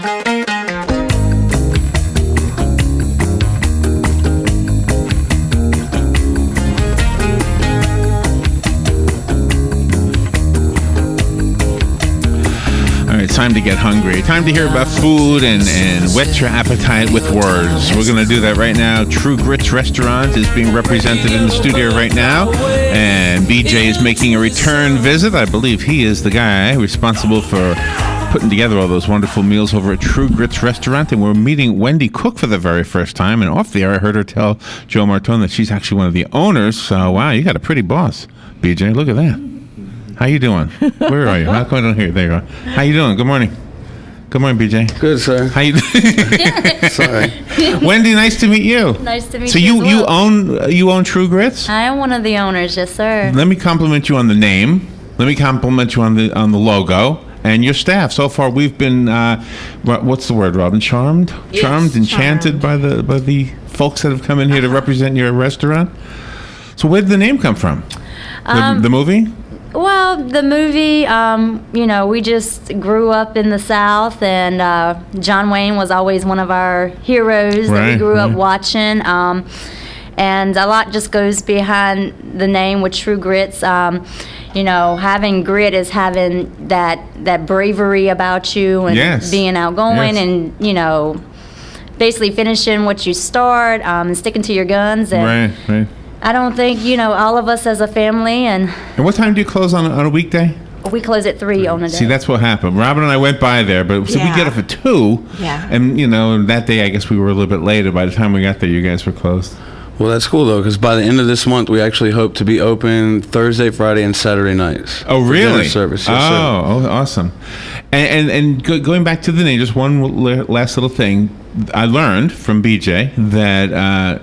Time to get hungry. Time to hear about food and whet your appetite with words. We're going to do that right now. True Grits Restaurant is being represented in the studio right now, and BJ is making a return visit. I believe he is the guy responsible for putting together all those wonderful meals over at True Grits Restaurant, and we're meeting Wendy Cook for the very first time, and off the air I heard her tell Joe Martone that she's actually one of the owners. So wow, you got a pretty boss, BJ. Look at that. How you doing? Where are you? How come I don't hear you? There you are. How you doing? Good morning. Good morning, BJ. Good, sir. How you doing? Sorry. Wendy, nice to meet you. Nice to meet so you. So you own True Grits? I am one of the owners, yes, sir. Let me compliment you on the name. Let me compliment you on the logo and your staff. So far, we've been what's the word, Robin? Charmed, Yes, enchanted by the folks that have come in here to represent your restaurant. So where did the name come from? The movie? Well, the movie, we just grew up in the South, and John Wayne was always one of our heroes that we grew up watching. And a lot just goes behind the name with True Grits. Having grit is having that bravery about you and being outgoing and, basically finishing what you start and sticking to your guns. And right. I don't think, all of us as a family. And what time do you close on a weekday? We close at 3 on a day. See, that's what happened. Robin and I went by there, but so we get up at 2. Yeah. And, that day I guess we were a little bit later. By the time we got there, you guys were closed. Well, that's cool, though, because by the end of this month, we actually hope to be open Thursday, Friday, and Saturday nights. Oh, really? Service. Yes, sir. Oh, awesome. And going back to the name, just one last little thing. I learned from BJ that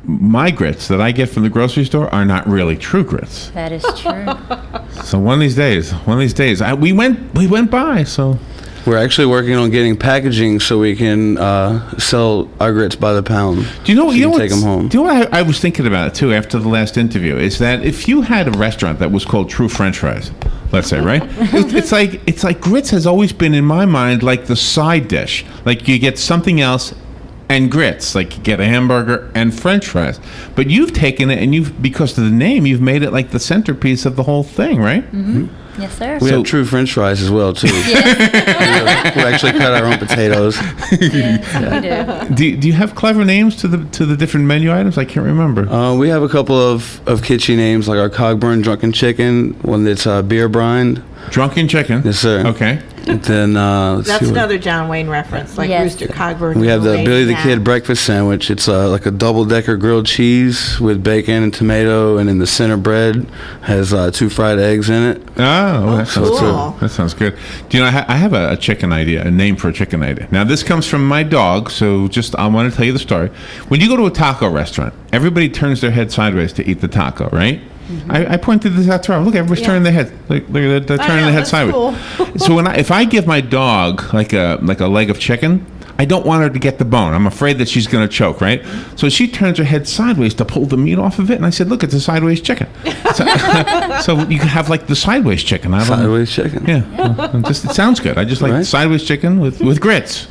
my grits that I get from the grocery store are not really True Grits. That is true. So one of these days, we went by. So we're actually working on getting packaging so we can sell our grits by the pound. Do you know? So you can take them home. Do you know what I was thinking about it too after the last interview? Is that if you had a restaurant that was called True French Fries, let's say, right? it's like grits has always been in my mind like the side dish. Like you get something else and grits, like you get a hamburger and French fries. But you've taken it and because of the name, you've made it like the centerpiece of the whole thing, right? Mm-hmm. Yes, sir. We have True French Fries as well, too. Yes. we actually cut our own potatoes. Yes, we do. Do you have clever names to the different menu items? I can't remember. We have a couple of kitschy names, like our Cogburn Drunken Chicken, one that's beer brined. Drunken Chicken? Yes, sir. Okay. Then that's another John Wayne reference, like Rooster Cogburn. We have the Billy the Kid breakfast sandwich. It's like a double-decker grilled cheese with bacon and tomato, and in the center bread has 2 fried eggs in it. Oh, that sounds cool. good. That sounds good. Do you know, I have a chicken idea, a name for a chicken idea. Now, this comes from my dog, so I want to tell you the story. When you go to a taco restaurant, everybody turns their head sideways to eat the taco, right? Mm-hmm. I pointed this out to her. Look, everybody's turning their head. Look, they're turning their head sideways. Cool. So if I give my dog like a leg of chicken, I don't want her to get the bone. I'm afraid that she's going to choke, right? So she turns her head sideways to pull the meat off of it, and I said, "Look, it's a sideways chicken." So you can have like the sideways chicken. Sideways chicken. Yeah. Well, it sounds good. I just like sideways chicken with grits.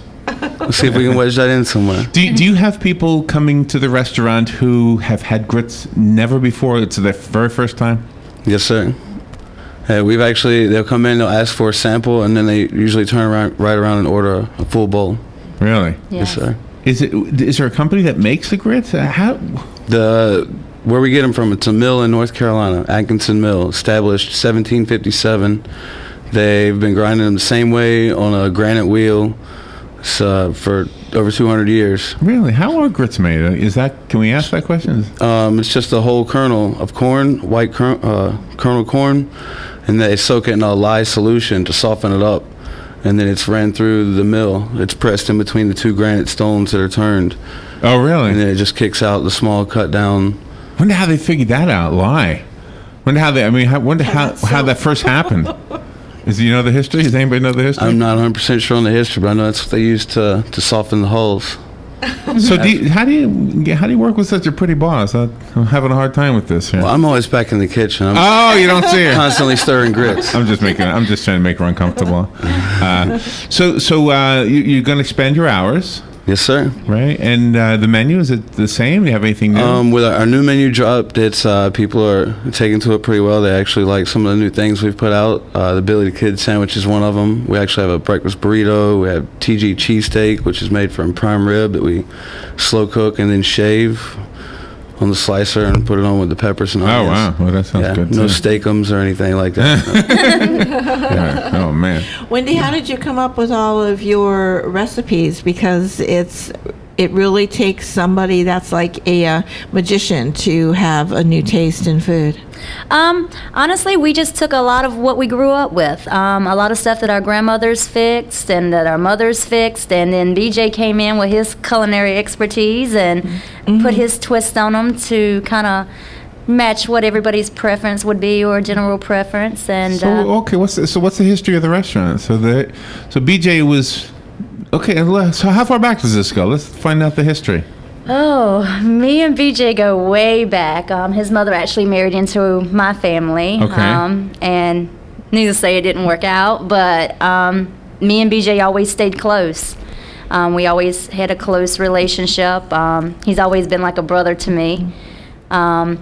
Let's see if we can wedge that in somewhere. Do you have people coming to the restaurant who have had grits never before? It's their very first time? Yes, sir. They'll come in, they'll ask for a sample, and then they usually turn right around and order a full bowl. Really? Yes, sir. Is there a company that makes the grits? How? Where we get them from, it's a mill in North Carolina, Atkinson Mill, established 1757. They've been grinding them the same way on a granite wheel for over 200 years. Really? How are grits made? Can we ask that question? It's just a whole kernel of corn, white kernel corn, and they soak it in a lye solution to soften it up, and then it's ran through the mill. It's pressed in between the 2 granite stones that are turned. Oh, really? And then it just kicks out the small cut down. Wonder how they figured that out. Lye. Wonder how that first happened. Do you know the history? Does anybody know the history? I'm not 100% sure on the history, but I know that's what they used to soften the hulls. So how do you work with such a pretty boss? I'm having a hard time with this here. Well, I'm always back in the kitchen. You don't see her. Constantly stirring grits. I'm just trying to make her uncomfortable. So you're going to expand your hours. Yes, sir. Right, and the menu, is it the same? Do you have anything new? With our new menu dropped, it's people are taking to it pretty well. They actually like some of the new things we've put out. The Billy the Kid sandwich is one of them. We actually have a breakfast burrito. We have TG cheesesteak, which is made from prime rib that we slow cook and then shave on the slicer and put it on with the peppers and onions. Oh, wow. Well, that sounds good, No too. steakums or anything like that. Yeah. Oh, man. Wendy, how did you come up with all of your recipes? Because it really takes somebody that's like a magician to have a new taste in food. Honestly, we just took a lot of what we grew up with. A lot of stuff that our grandmothers fixed and that our mothers fixed. And then BJ came in with his culinary expertise and put his twist on them to kind of match what everybody's preference would be or general preference. And what's the history of the restaurant? So BJ was... Okay, so how far back does this go? Let's find out the history. Oh, me and BJ go way back. His mother actually married into my family. Okay. And needless to say, it didn't work out. But me and BJ always stayed close. We always had a close relationship. He's always been like a brother to me. And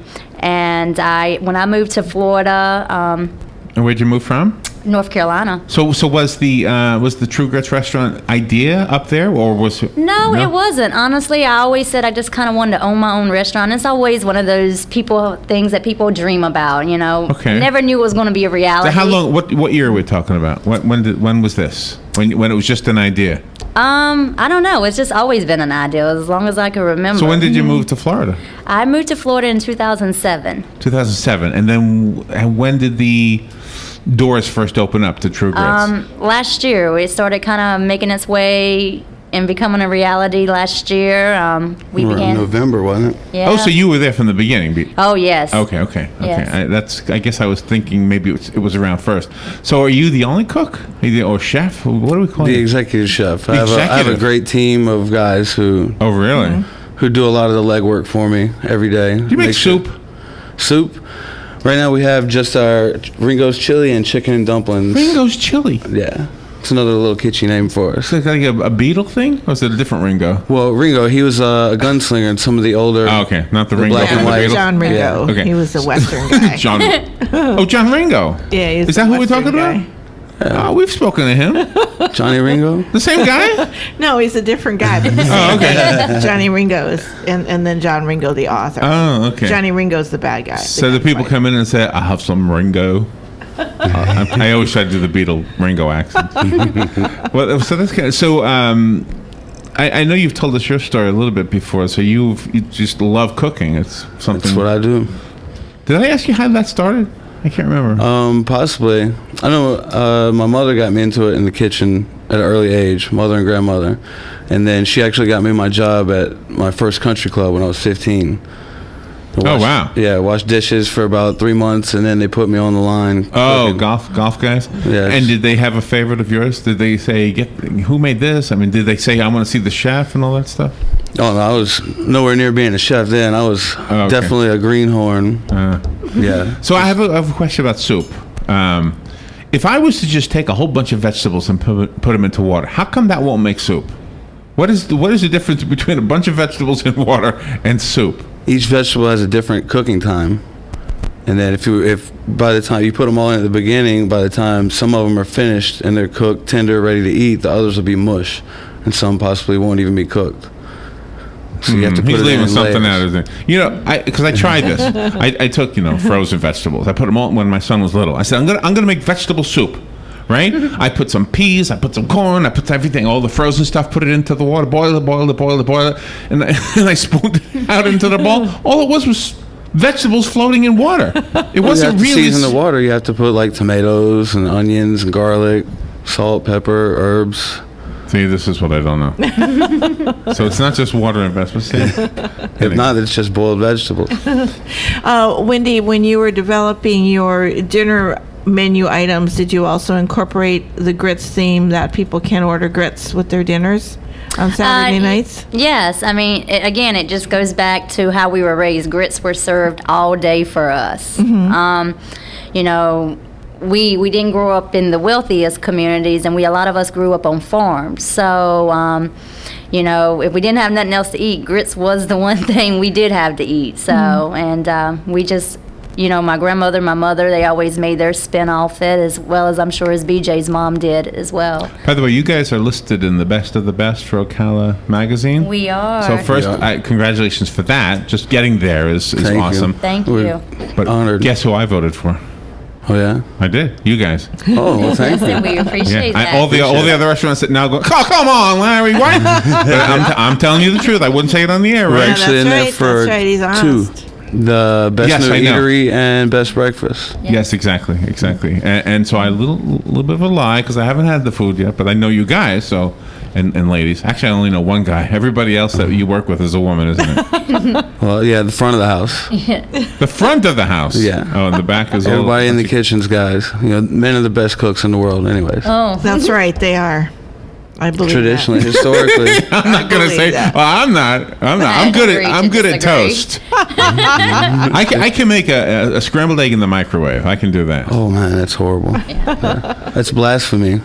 when I moved to Florida... And where'd you move from? North Carolina. So was the True Grits restaurant idea up there, or was it? No, it wasn't. Honestly, I always said I just kind of wanted to own my own restaurant. It's always one of those things that people dream about. Okay. Never knew it was going to be a reality. So how long? What year are we talking about? When was this? When it was just an idea? I don't know. It's just always been an idea as long as I can remember. So when did you move to Florida? I moved to Florida in 2007. 2007, and then when did the doors first open up to True Grits? Last year. It started kind of making its way and becoming a reality last year. We began November, wasn't it? Yeah. Oh, so you were there from the beginning? Oh, yes. Okay. Yes. I guess I was thinking maybe it was around first. So are you the only cook or chef? What do we call The you? executive chef. I have Executive. a great team of guys who Oh, really? who do a lot of the legwork for me every day. Do you make soup? Soup. Right now we have just our Ringo's chili and chicken and dumplings. Ringo's chili. Yeah. It's another little kitschy name for us. Is it like a Beatle thing, or is it a different Ringo? Well, Ringo, he was a gunslinger in some of the older... Oh, okay. Not the Ringo black from and the white. Beatles? John Ringo. Yeah. Okay. He was a Western guy. John Ringo. Yeah, he's Is that who we're Western talking guy. about? Oh, we've spoken to him. Johnny Ringo? The same guy? No, he's a different guy. But the same okay. Johnny Ringo is, and then John Ringo, the author. Oh, okay. Johnny Ringo's the bad guy. So the people come in and say, "I have some Ringo." I always try to do the Beatle Ringo accent. Well, so that's kind of, so. I know you've told us your story a little bit before. So you just love cooking. It's something. That's what I do. Did I ask you how that started? I can't remember. Possibly. I know my mother got me into it in the kitchen at an early age, mother and grandmother. And then she actually got me my job at my first country club when I was 15. Wow. Yeah, washed dishes for about 3 months, and then they put me on the line. Oh, cooking. golf guys? Yes. And did they have a favorite of yours? Did they say, who made this? I mean, did they say, I want to see the chef and all that stuff? Oh, no, I was nowhere near being a chef then. I was okay. definitely a greenhorn. Yeah. So I have a question about soup. If I was to just take a whole bunch of vegetables and put them into water, how come that won't make soup? What is the difference between a bunch of vegetables in water and soup? Each vegetable has a different cooking time. And then if by the time you put them all in at the beginning, by the time some of them are finished and they're cooked, tender, ready to eat, the others will be mush. And some possibly won't even be cooked. So you have to put He's it leaving in something layers. out of it. Because I tried this. I took frozen vegetables. I put them all when my son was little. I said I'm gonna make vegetable soup, right? I put some peas, I put some corn, I put everything, all the frozen stuff. Put it into the water, boil it, and I spooned it out into the bowl. All it was vegetables floating in water. It wasn't You have to really season the water. You have to put like tomatoes and onions and garlic, salt, pepper, herbs. See, this is what I don't know. So it's not just water and vegetables. If not, it's just boiled vegetables. Wendy, when you were developing your dinner menu items, did you also incorporate the grits theme that people can order grits with their dinners on Saturday nights? Yes. I mean, it just goes back to how we were raised. Grits were served all day for us. You know, we didn't grow up in the wealthiest communities, and a lot of us grew up on farms. So, you know, if we didn't have nothing else to eat, grits was the one thing we did have to eat. So, and we just, you know, my grandmother, my mother, they always made their spin off it, as well as I'm sure as BJ's mom did as well. By the way, you guys are listed in the best of the best for Ocala magazine. We are. So first, congratulations for that. Just getting there is awesome. Thank you. But honored. Guess who I voted for? Oh yeah, I did. You guys. Oh, well, thank you. We appreciate that. All the other restaurants that now go, oh, come on, Larry, what? I'm telling you the truth. I wouldn't say it on the air, We're right? actually in there for That's right. He's honest. 2. The best Yes, new I know. eatery and best breakfast. Yes, exactly. And so I little bit of a lie because I haven't had the food yet, but I know you guys, so and ladies. Actually, I only know one guy. Everybody else that you work with is a woman, isn't it? Well, yeah, the front of the house. The front of the house. Yeah. Oh, and the back is Everybody in the kitchen's guys. You know, men are the best cooks in the world, anyways. Oh, That's right, they are. I believe Traditionally, that. historically. I'm not gonna believe say. that. Well, I'm not. I'm good at. I'm good at toast. I can make a scrambled egg in the microwave. I can do that. Oh man, that's horrible. Yeah. That's blasphemy.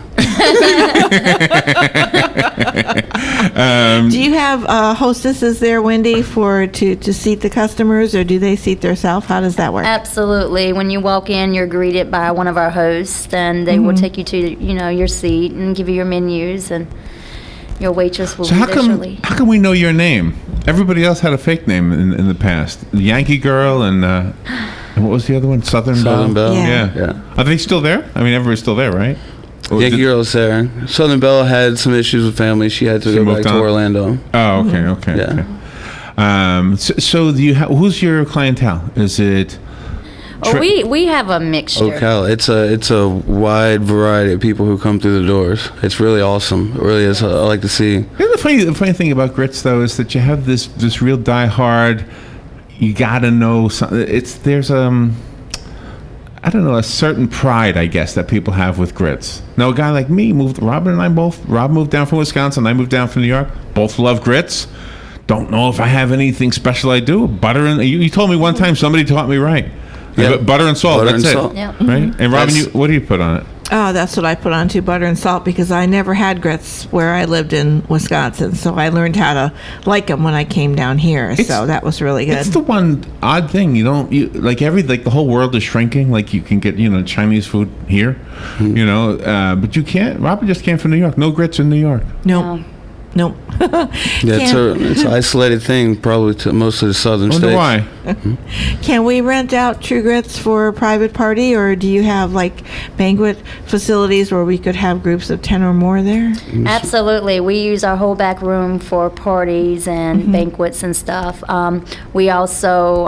Do you have hostesses there, Wendy, to seat the customers, or do they seat themselves? How does that work? absolutely. When you walk in, you're greeted by one of our hosts, and they will take you to, you know, your seat and give you your menus, and your waitress will So be how there come shortly. how come we know your name? Everybody else had a fake name in the past. The Yankee Girl and what was the other one? Southern Southern Belle. Yeah. Yeah. Are they still there? I mean, everybody's still there, right? Or Yankee did- Girl's there. Southern Belle had some issues with family. She had to She go back moved to on? Orlando. Oh, okay. Yeah. Okay. So do you who's your clientele? Is it? Oh, we have a mixture. Ocala. It's a wide variety of people who come through the doors. It's really awesome. It really is. I like to see. The funny thing about grits though is that you have this real die-hard. You gotta know something. There's I don't know, a certain pride, I guess, that people have with grits. Now, a guy like me Rob moved down from Wisconsin, I moved down from New York, both love grits. Don't know if I have anything special I do. Butter and, you told me one time, somebody taught me right. Yep. Butter and salt, Butter that's and it. salt. Yep. Right? And Robin, That's- what do you put on it? Oh, that's what I put on too, butter and salt, because I never had grits where I lived in Wisconsin. So I learned how to like them when I came down here. So that was really good. It's the one odd thing like the whole world is shrinking. Like you can get Chinese food here, but you can't. Robin just came from New York. No grits in New York. Nope. Nope. Yeah, it's an isolated thing, probably to most of the southern Wonder states. why? Can we rent out True Grits for a private party, or do you have like banquet facilities where we could have groups of 10 or more there? Absolutely. We use our whole back room for parties and banquets and stuff. We also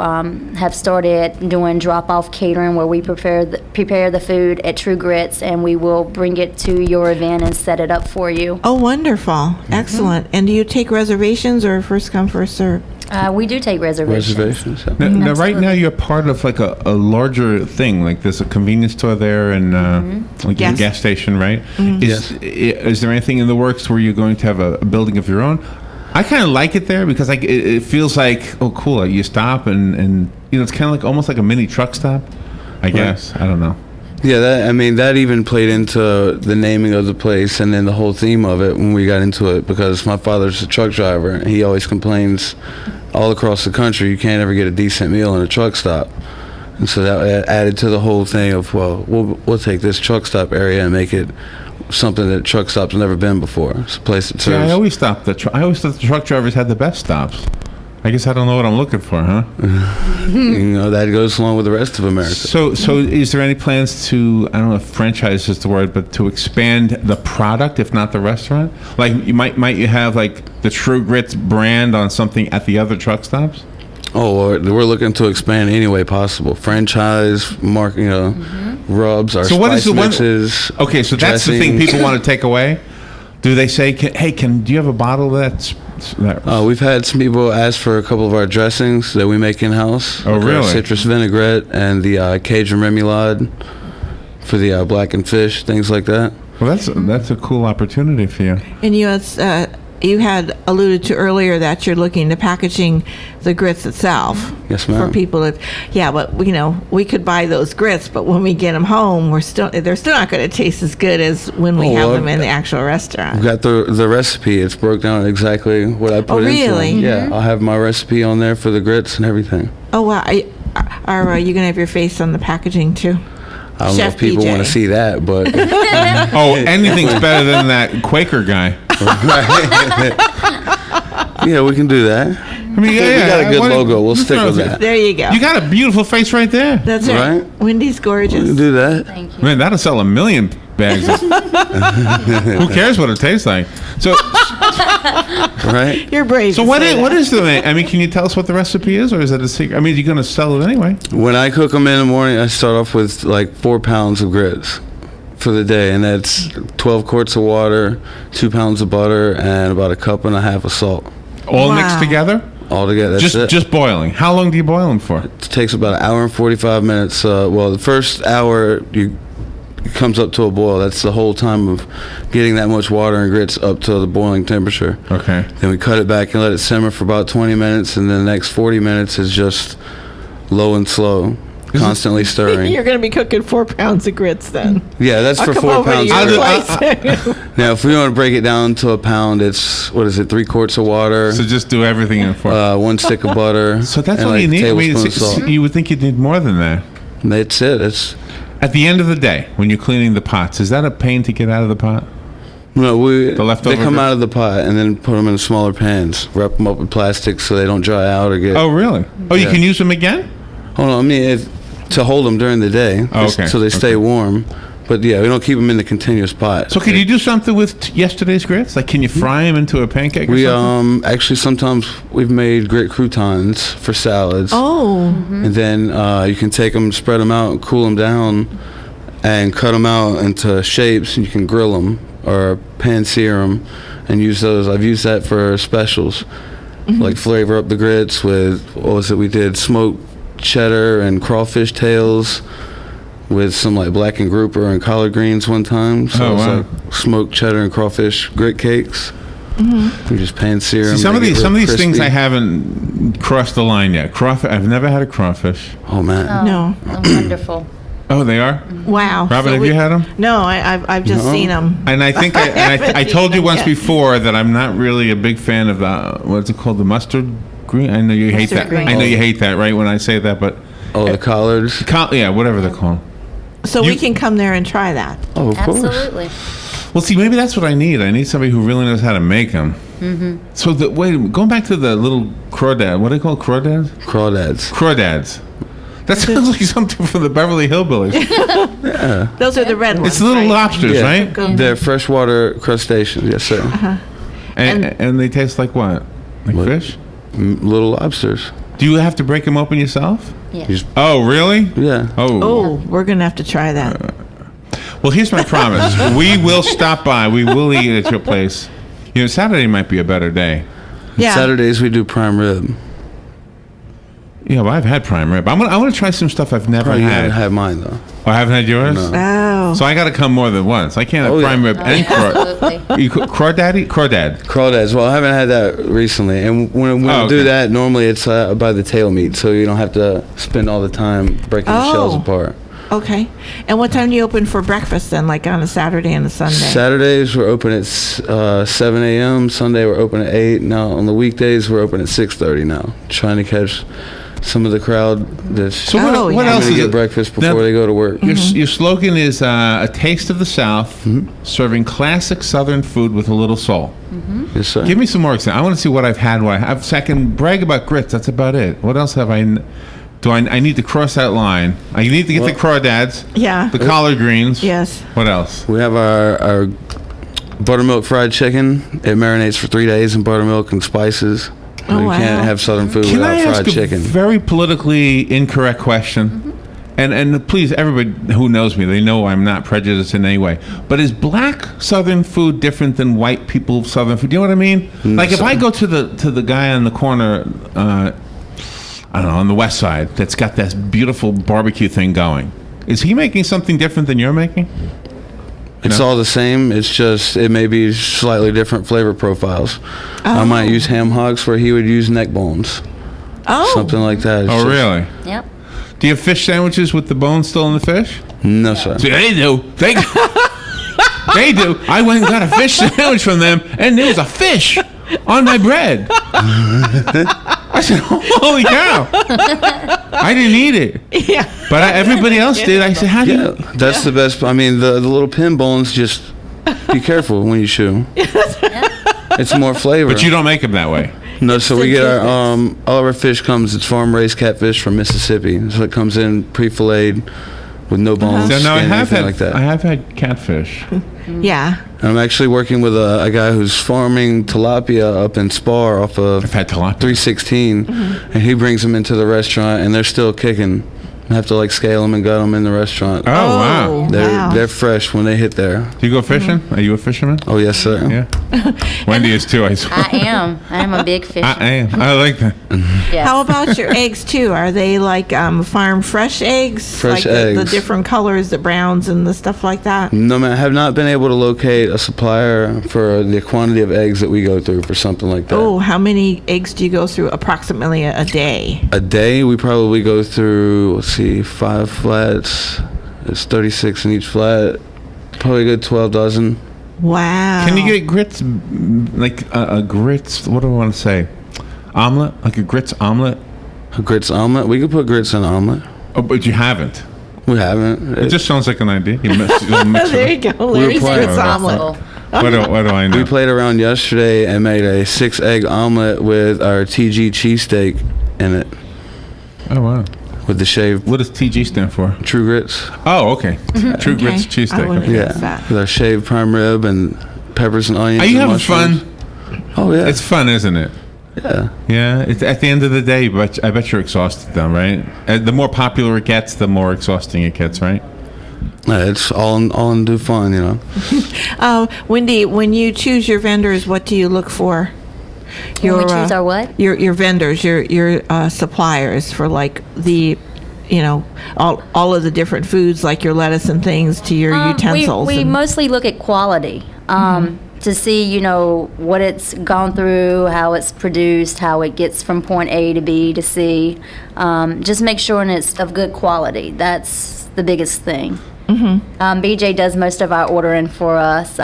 have started doing drop-off catering where we prepare the food at True Grits, and we will bring it to your event and set it up for you. Oh, wonderful. Excellent. And do you take reservations or first come, first serve? We do take reservations. Reservations. Yeah. Now, right now, Absolutely. you're part of like a larger thing. Like there's a convenience store there and like Yes. a gas station, right? Yes. Is there anything in the works where you're going to have a building of your own? I kind of like it there because it feels like, oh, cool. Like you stop and it's kind of like almost like a mini truck stop. I guess. I don't know. Yeah, that even played into the naming of the place and then the whole theme of it when we got into it, because my father's a truck driver and he always complains all across the country you can't ever get a decent meal in a truck stop. And so that added to the whole thing of, well, we'll take this truck stop area and make it something that truck stops have never been before. It's a place that See, I serves. always thought the truck drivers had the best stops. I guess I don't know what I'm looking for, huh? That goes along with the rest of America. So is there any plans to, I don't know if franchise is the word, but to expand the product, if not the restaurant? Like you might you have like the True Grits brand on something at the other truck stops? Oh, we're looking to expand any way possible. Franchise, rubs, our So what is spice the one? mixes. Okay, so that's the thing dressings. people want to take away. Do they say, do you have a bottle of that? We've had some people ask for a couple of our dressings that we make in-house. Oh, like our really? citrus vinaigrette and the Cajun remoulade for the blackened fish, things like that. Well, that's a cool opportunity for you. And you had alluded to earlier that you're looking to packaging the grits itself. Yes, ma'am. For people that, but we could buy those grits, but when we get them home, they're still not going to taste as good as when we have them in the actual restaurant. I've got the recipe. It's broke down exactly what I put into really? them. Yeah, I'll have my recipe on there for the grits and everything. Oh, wow. Are you going to have your face on the packaging too? I don't know if people want to see that, but Oh, anything's better than that Quaker guy. yeah, we can do that. I mean, We got a good logo. We'll stick with that. There you go. You got a beautiful face right there. That's right. Wendy's We gorgeous. can do that. Thank you. Man, that'll sell 1 million bags. Who cares what it tastes like? So, Right? You're brave. so to what say is, what that. is the? I mean, can you tell us what the recipe is, or is it a secret? I mean, you're going to sell it anyway. When I cook them in the morning, I start off with like 4 pounds of grits for the day, and that's 12 quarts of water, 2 pounds of butter, and about 1.5 cups of salt. All Wow. mixed together. All together. That's it. Just boiling. How long do you boil them for? It takes about 1 hour and 45 minutes. Well, the first hour it comes up to a boil. That's the whole time of getting that much water and grits up to the boiling temperature. Okay. Then we cut it back and let it simmer for about 20 minutes, and then the next 40 minutes is just low and slow, constantly stirring. You're going to be cooking 4 pounds of grits then. Yeah, that's I'll for come 4 over to pounds. your I'll do- place. Now, if we want to break it down to a pound, it's, 3 quarts of water, So just do everything in for. 1 stick of butter, So that's and all like you a need. I mean, tablespoon of salt. you would think you'd need more than that. That's it. It's At the end of the day, when you're cleaning the pots, is that a pain to get out of the pot? No, The leftover they come grits? out of the pot and then put them in smaller pans. Wrap them up with plastic so they don't dry out or get. Oh, really? Oh, you Yeah. can use them again? Hold on, I mean to hold them during the day, Oh, okay. so they stay warm. But yeah, we don't keep them in the continuous pot. So could you do something with yesterday's grits? Like, can you fry them into a pancake or We something? actually sometimes we've made grit croutons for salads, Oh, and then you can take them, spread them out, cool them down, and cut them out into shapes, and you can grill them or pan sear them and use those. I've used that for specials, like flavor up the grits with, what was it we did, smoked cheddar and crawfish tails with some like blackened grouper and collard greens one time. So Oh, it was wow. like smoked cheddar and crawfish grit cakes. We just pan sear them. See, some of make it these real things crispy. I haven't crossed the line yet. Crawfish. I've never had a crawfish. Oh man. Oh, No. Wonderful. Oh, they are. wow. Robert, So have we- you had them? No, I've just No. seen them. And I think I told you once before that I'm not really a big fan of the what's it called, the mustard green. I know you hate Mustard that. green. I know you hate that, right? When I say that, but Oh, the collards. yeah, whatever they're called. So we You- can come there and try that. Oh, of course. Absolutely. Well, see, maybe that's what I need. I need somebody who really knows how to make them. Mm-hmm. So going back to the little crawdad. What are they called? Crawdads? Crawdads. Crawdads. That sounds like something from the Beverly Hillbillies. Those are the red ones. It's little right? lobsters, Yeah. right? They're freshwater crustaceans. Yes, sir. And they taste like what? Like What? fish? Little lobsters. Do you have to break them open yourself? Yeah. You just- Oh, really? yeah. Oh, we're going to have to try that. Well, here's my promise. We will stop by. We will eat at your place. You know, Saturday might be a better day. Yeah. Saturdays we do prime rib. Yeah, well, I've had prime rib. I want to try some stuff I've never Probably had. haven't had mine though. Oh, I haven't had yours? No. Oh. So I got to come more than once. I can't have Oh, yeah. prime rib and Absolutely. crawdaddy? Crawdad. Crawdads. Well, I haven't had that recently. And when we Oh, do okay. that, normally it's by the tail meat, so you don't have to spend all the time breaking the shells Oh. apart. Okay. And what time do you open for breakfast then, like on a Saturday and a Sunday? Saturdays we're open at 7 a.m. Sunday we're open at 8. Now on the weekdays we're open at 6:30 now, trying to catch some of the crowd that's So Oh, what yeah. else going is to get it? breakfast before Now, they go to work. Your slogan is a taste of the South, serving classic Southern food with a little soul. Yes, sir. Give me some more examples. I want to see what I've had. So I can brag about grits. That's about it. What else have I? Do I need to cross that line? I need to get the crawdads, Yeah. the collard greens. Yes. What else? We have our buttermilk fried chicken. It marinates for 3 days in buttermilk and spices. Oh, You wow. can't have Southern food Can I without ask fried a chicken. very politically incorrect question? And please, everybody who knows me, they know I'm not prejudiced in any way. But is black Southern food different than white people Southern food? Do you know what I mean? Like if I go to the guy on the corner, I don't know, on the west side, that's got this beautiful barbecue thing going. Is he making something different than you're making? It's all the same. It's just it may be slightly different flavor profiles. I might use ham hocks where he would use neck bones. Oh. Something like that. It's Really? Yep. Do you have fish sandwiches with the bone still in the fish? No, sir. See, they do. They do. I went and got a fish sandwich from them, and there was a fish on my bread. I said, holy cow. I didn't eat it. Yeah. But everybody else did. I said, how do you... That's the best. I mean, the little pin bones, just be careful when you chew. It's more flavor. But you don't make them that way. No, so we get our all of our fish comes. It's farm raised catfish from Mississippi, so it comes in pre-filleted with no bones, So now I skin, have anything had like that. I have had catfish. Yeah. And I'm actually working with a guy who's farming tilapia up in Spar off of I've had tilapia. 316, and he brings them into the restaurant, and they're still kicking. I have to like scale them and gut them in the restaurant. Oh, wow. They're fresh when they hit there. Do you go fishing? Are you a fisherman? Oh yes, sir. Yeah. Wendy is too, I saw. I am. I am a big fisher. I am. I like that. Yes. How about your eggs too? Are they like farm fresh eggs? Fresh like the eggs. different colors, the browns and the stuff like that? No, man, I have not been able to locate a supplier for the quantity of eggs that we go through for something like that. Oh, how many eggs do you go through approximately a day? A day, we probably go through, let's see, 5 flats. It's 36 in each flat. Probably a good 12 dozen. Wow. Can you get grits, like a grits, what do I want to say? Omelet? Like a grits omelet? A grits omelet? We could put grits in an omelet. Oh, but you haven't. We haven't. It just sounds like an idea. You mix There you it. go. Larry's playing- grits omelet. What do I know? We played around yesterday and made a 6-egg omelet with our TG cheesesteak in it. Oh, wow. With the shaved What does TG stand for? True Grits. Oh, okay. True Okay. grits I cheesesteak. wouldn't Okay. guess Yeah. that. With our shaved prime rib and peppers and onions. Are you and having fun? mushrooms. Oh, yeah. It's fun, isn't it? yeah. Yeah. It's at the end of the day, but I bet you're exhausted, though, right? The more popular it gets, the more exhausting it gets, right? It's all in due fun, you know. Wendy, when you choose your vendors, what do you look for? When we choose our what? Your vendors, your suppliers for like the, all of the different foods, like your lettuce and things, to your utensils. We and- mostly look at quality to see, what it's gone through, how it's produced, how it gets from point A to B to C. Just make sure it's of good quality. That's the biggest thing. BJ does most of our ordering for us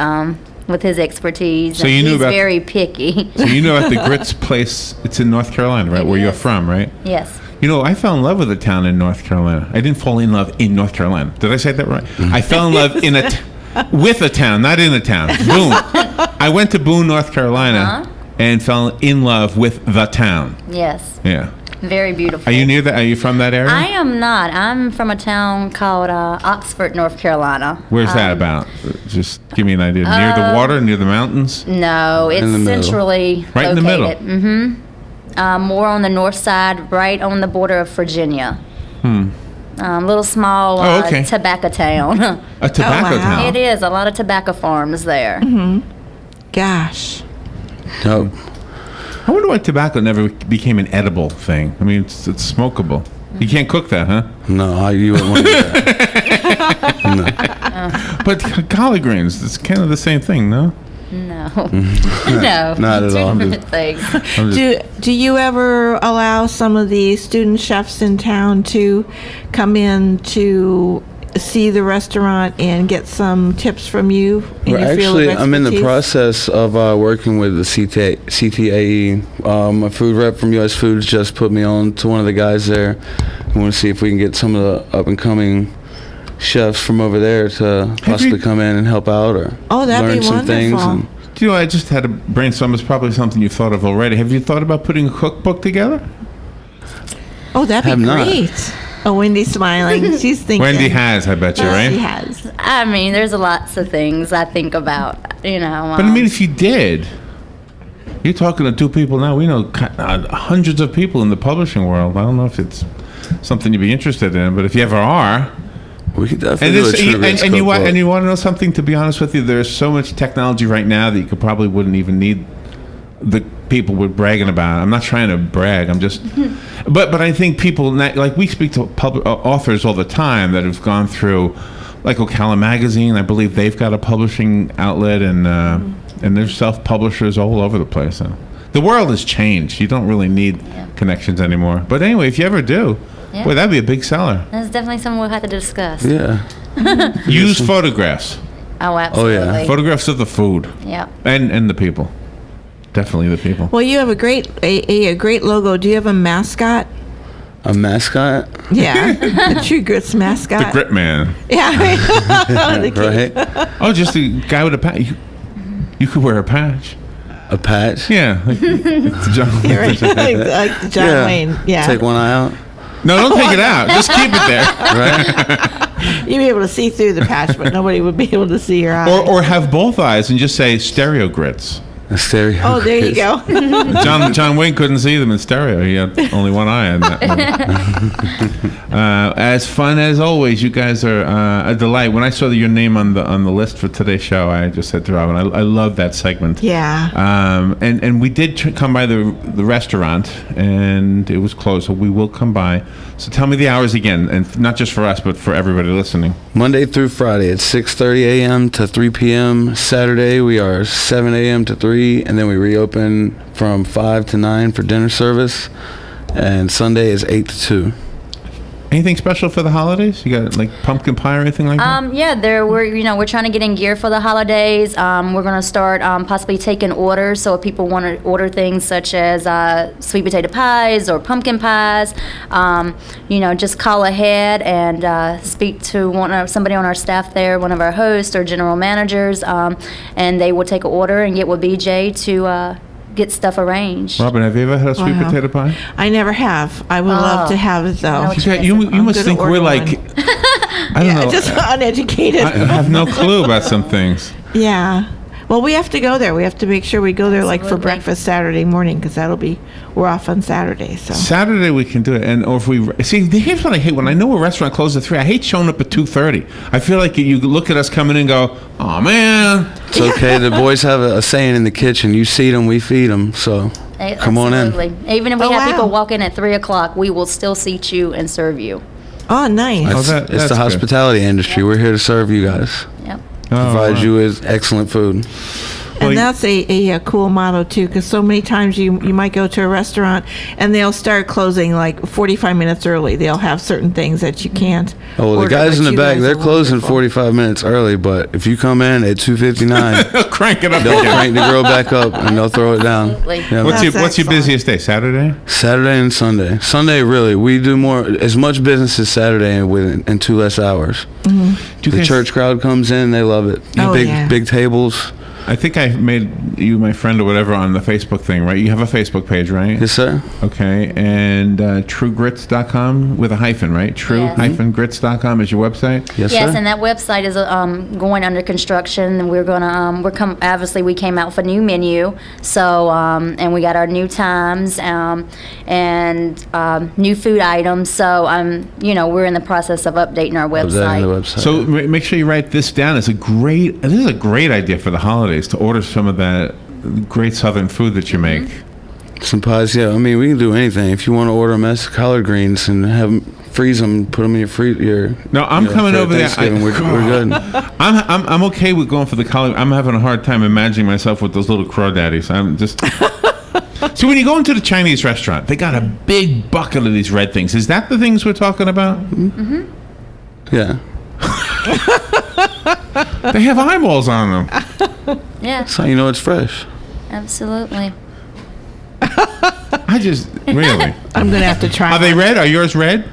with his expertise. So and you knew he's about- very picky. So you know about the grits place? It's in North Carolina, right? Where you're from, right? Yes. I fell in love with a town in North Carolina. I didn't fall in love in North Carolina. Did I say that right? I fell in love with a town, not in a town. Boone. I went to Boone, North Carolina, and fell in love with the town. Yes. Yeah. Very beautiful. Are you near that? Are you from that area? I am not. I'm from a town called Oxford, North Carolina. Where's that about? Just give me an idea. Near the water, near the mountains? No, it's In the middle. centrally Right in the middle. located. More on the north side, right on the border of Virginia. Little small Oh, okay. tobacco town. A tobacco wow. town. It is a lot of tobacco farms there. Gosh. Dope. I wonder why tobacco never became an edible thing. I mean, it's smokable. You can't cook that, huh? No, you wouldn't want to do that. But collard greens, it's kind of the same thing, no? No, no, Not at all. different things. Do you ever allow some of the student chefs in town to come in to see the restaurant and get some tips from you in Well, your field of actually, I'm in the expertise? process of working with the CTAE. A food rep from U.S. Foods just put me on to one of the guys there. We want to see if we can get some of the up-and-coming chefs from over there to possibly come in and help out or Oh, that'd learn be some things. wonderful. Do I just had a brainstorm. It's probably something you've thought of already. Have you thought about putting a cookbook together? Oh, that'd Have be not. great. Oh, Wendy's smiling. She's thinking. Wendy has, I bet you, Yes, right? she has. I mean, there's lots of things I think about. But I mean, if you did, you're talking to two people now. We know hundreds of people in the publishing world. I don't know if it's something you'd be interested in, but if you ever are, We could and, definitely do a True Grits you want cookbook. and you want to know something? To be honest with you, there's so much technology right now that you could probably wouldn't even need the people were bragging about. I'm not trying to brag. I'm just, but I think people like we speak to authors all the time that have gone through, like Ocala Magazine. I believe they've got a publishing outlet, and there's self-publishers all over the place. So the world has changed. You don't really need connections anymore. But anyway, if you ever do, boy, that'd be a big seller. That's definitely something we'll have to discuss. Yeah. Use photographs. Oh, absolutely. Oh, yeah. Photographs of the food. Yeah. And the people. Definitely the people. Well, you have a great logo. Do you have a mascot? A mascot? Yeah, the True Grits mascot. The Grit Man. Yeah, Right? Oh, just the guy with a patch. You could wear a patch. A patch? Yeah. Like John. You're right. like John Wayne. Yeah. Take one eye out? No, don't take it out. Just keep it there. Right? You'd be able to see through the patch, but nobody would be able to see your eye. Or have both eyes and just say stereo grits. A stereo. Oh, there you go. John Wayne couldn't see them in stereo. He had only one eye in that one. As fun as always, you guys are a delight. When I saw your name on the list for today's show, I just said to Robin, I love that segment. Yeah. And we did come by the restaurant, and it was closed, so we will come by. So tell me the hours again, and not just for us, but for everybody listening. Monday through Friday, it's 6:30 a.m. to 3 p.m. Saturday, we are 7 a.m. to 3, and then we reopen from 5 to 9 for dinner service. And Sunday is 8 to 2. Anything special for the holidays? You got like pumpkin pie or anything like that? Yeah, we're trying to get in gear for the holidays. We're going to start possibly taking orders. So if people want to order things such as sweet potato pies or pumpkin pies, just call ahead and speak to somebody on our staff there, one of our hosts or general managers, and they will take an order and get with BJ to get stuff arranged. Robin, have you ever had a sweet potato pie? I never have. I would love to have it though. You must think we're like, I don't know. Just uneducated. I have no clue about some things. Yeah. Well, we have to go there. We have to make sure we go there like for Absolutely. breakfast Saturday morning because we're off on Saturday. So Saturday we can do it, or if we see. Here's what I hate: when I know a restaurant closes at 3, I hate showing up at 2:30. I feel like you look at us coming in and go, "Oh man." It's okay. The boys have a saying in the kitchen: "You seed them, we feed them." So come on in. Absolutely. Even if we have people walk in at 3 o'clock, we will still seat you and serve you. Oh, nice. That's It's the good. hospitality industry. We're here to serve you guys. Yep. Provide you with excellent food. And that's a cool motto too, because so many times you might go to a restaurant and they'll start closing like 45 minutes early. They'll have certain things that you can't. Oh, well, the order, guys in but the you back, guys they're are closing wonderful. 45 minutes early, but if you come in at 2:59, Crank it up they'll again. crank the grill back up and they'll throw it down. Absolutely. Yeah, What's your That's excellent. busiest day? Saturday? Saturday and Sunday. Sunday, really, we do as much business as Saturday in 2 less hours. Do you The guys- church crowd comes in, they love it. Oh, yeah. Big tables. I think I made you my friend or whatever on the Facebook thing, right? You have a Facebook page, right? Yes, sir. Okay, and truegrits.com with a hyphen, right? True-grits.com is your website? Yes, Yes, sir. and that website is going under construction, and we're gonna obviously we came out with a new menu, so and we got our new times and new food items. So we're in the process of updating our Updating website. the website. So make sure you write this down. This is a great idea for the holidays to order some of that great Southern food that you make. Some pies, yeah. I mean, we can do anything. If you want to order a mess of collard greens and have them, freeze them, put them in your freezer. No, I'm coming for over there. Thanksgiving, we're good. I'm okay with going for the collard. I'm having a hard time imagining myself with those little crawdaddies. I'm just. So when you go into the Chinese restaurant, they got a big bucket of these red things. Is that the things we're talking about? Yeah. They have eyeballs on them. Yeah, That's how you know it's fresh. absolutely. I just really. I'm gonna have to try. Are they red? Are yours red?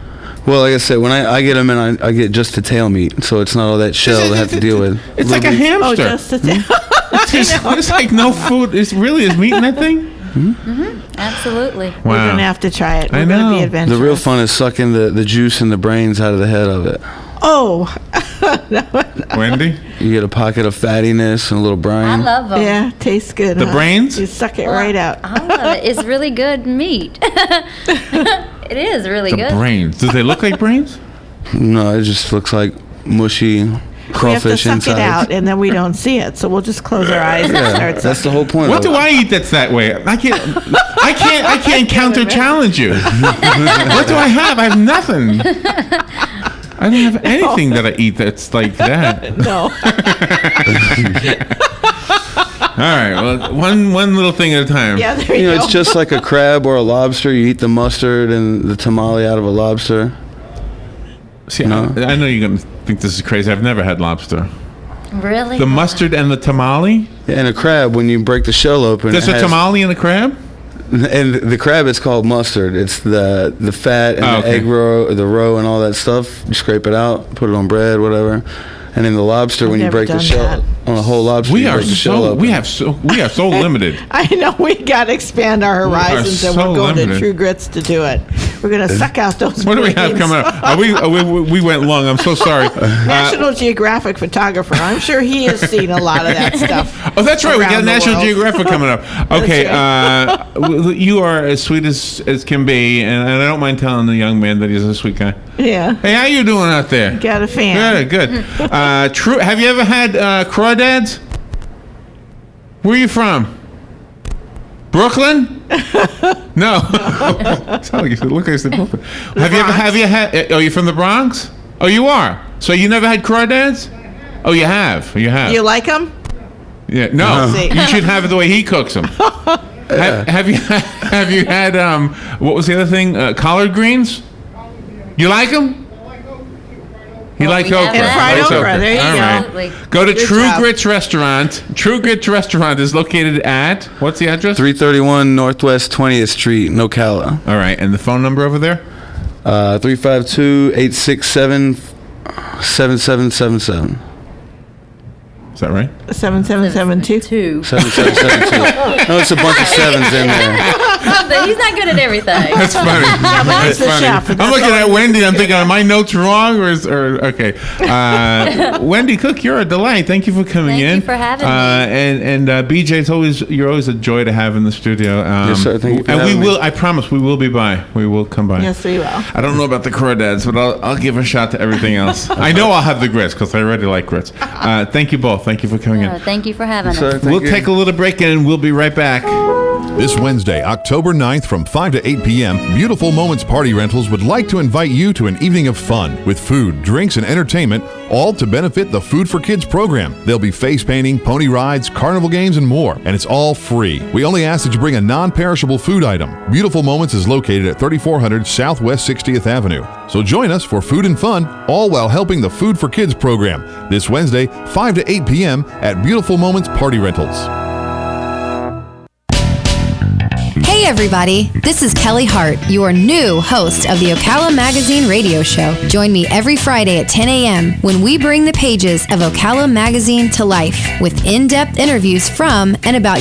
Well, like I said, when I get them in, I get just the tail meat, so it's not all that shell I have to deal with. It's like a hamster. Oh, just to It's like no food. It's really is meat in that thing. Absolutely. Wow. We're gonna have to try it. We're I gonna be know. adventurous. The real fun is sucking the juice and the brains out of the head of it. Oh, Wendy, You get a pocket of fattiness and a little I brine. love them. yeah, tastes good. The huh? brains? You suck it right out. I love it. It's really good meat. It is really the good. brains. Do they look like brains? No, it just looks like mushy crawfish suck inside. it out, and then we don't see it. So we'll just close our eyes and start That's the whole point. What of do it. I eat that's that way? I can't counter challenge you. What do I have? I have nothing. I don't have anything that I eat that's like that. No. All right, well, one little thing at a time. Yeah, there you go. It's just like a crab or a lobster. You eat the mustard and the tamale out of a lobster. See, No. I know you're going to think this is crazy. I've never had lobster. Really? The mustard and the tamale? Yeah, and a crab, when you break the shell open, There's it a has- tamale in a crab? And the crab is called mustard. It's the fat and Oh, the okay. egg roe, the roe, and all that stuff. You scrape it out, put it on bread, whatever. And then the lobster, when you never break the done shell that. on a whole lobster, We you are break the shell so open. we are so limited. I know we got to expand our horizons, and so we're going limited. to True Grits to do it. We're going to suck out those. What do we have brains. coming up? We went long. I'm so sorry. National Geographic photographer. I'm sure he has seen a lot of that stuff. Oh, that's right. We got around the National world. Geographic coming up. Okay, you are as sweet as can be, and I don't mind telling the young man that he's a sweet guy. Yeah. Hey, how you doing out there? Got a fan. Good. True. Have you ever had crawdads? Where are you from? Brooklyn? No. Sound like you said, look, I said Brooklyn. Have you had? Oh, you from the Bronx? Oh, you are. So you never had crawdads? Oh, you have. You have. You like them? Yeah. No. See. You should have it the way he cooks them. Have you had what was the other thing? Collard greens? You like them? He likes we have okra. that. Fried Likes okra, there you All go. right. Absolutely. Go to Good True job. Grits Restaurant. True Grits Restaurant is located at, what's the address? 331 Northwest 20th Street, Ocala. All right, and the phone number over there? 352-867-7777. Is that right? 7772. 7772. No, it's a bunch of sevens in there. He's not good at everything. That's funny. That's the chef, and I'm that's looking all at Wendy. I'm thinking, are my notes wrong okay? Wendy Cook, you're a delight. Thank you for coming Thank in. you for having me. And BJ, you're always a joy to have in the studio. Yes, sir. Thank you for and having me. I promise, we will be by. We will come by. Yes, we will. I don't know about the crawdads, but I'll give a shot to everything else. I know I'll have the grits because I already like grits. Thank you both. Thank you for coming in. Thank you for having Sir, us. thank We'll you. take a little break and we'll be right back. This Wednesday, October 9th from 5 to 8 p.m., Beautiful Moments Party Rentals would like to invite you to an evening of fun with food, drinks, and entertainment, all to benefit the Food for Kids program. There'll be face painting, pony rides, carnival games, and more, and it's all free. We only ask that you bring a non-perishable food item. Beautiful Moments is located at 3400 Southwest 60th Avenue. So join us for food and fun, all while helping the Food for Kids program. This Wednesday, 5 to 8 p.m. at Beautiful Moments Party Rentals. Hey everybody, this is Kelly Hart, your new host of the Ocala Magazine radio show. Join me every Friday at 10 a.m. when we bring the pages of Ocala Magazine to life with in-depth interviews from and about your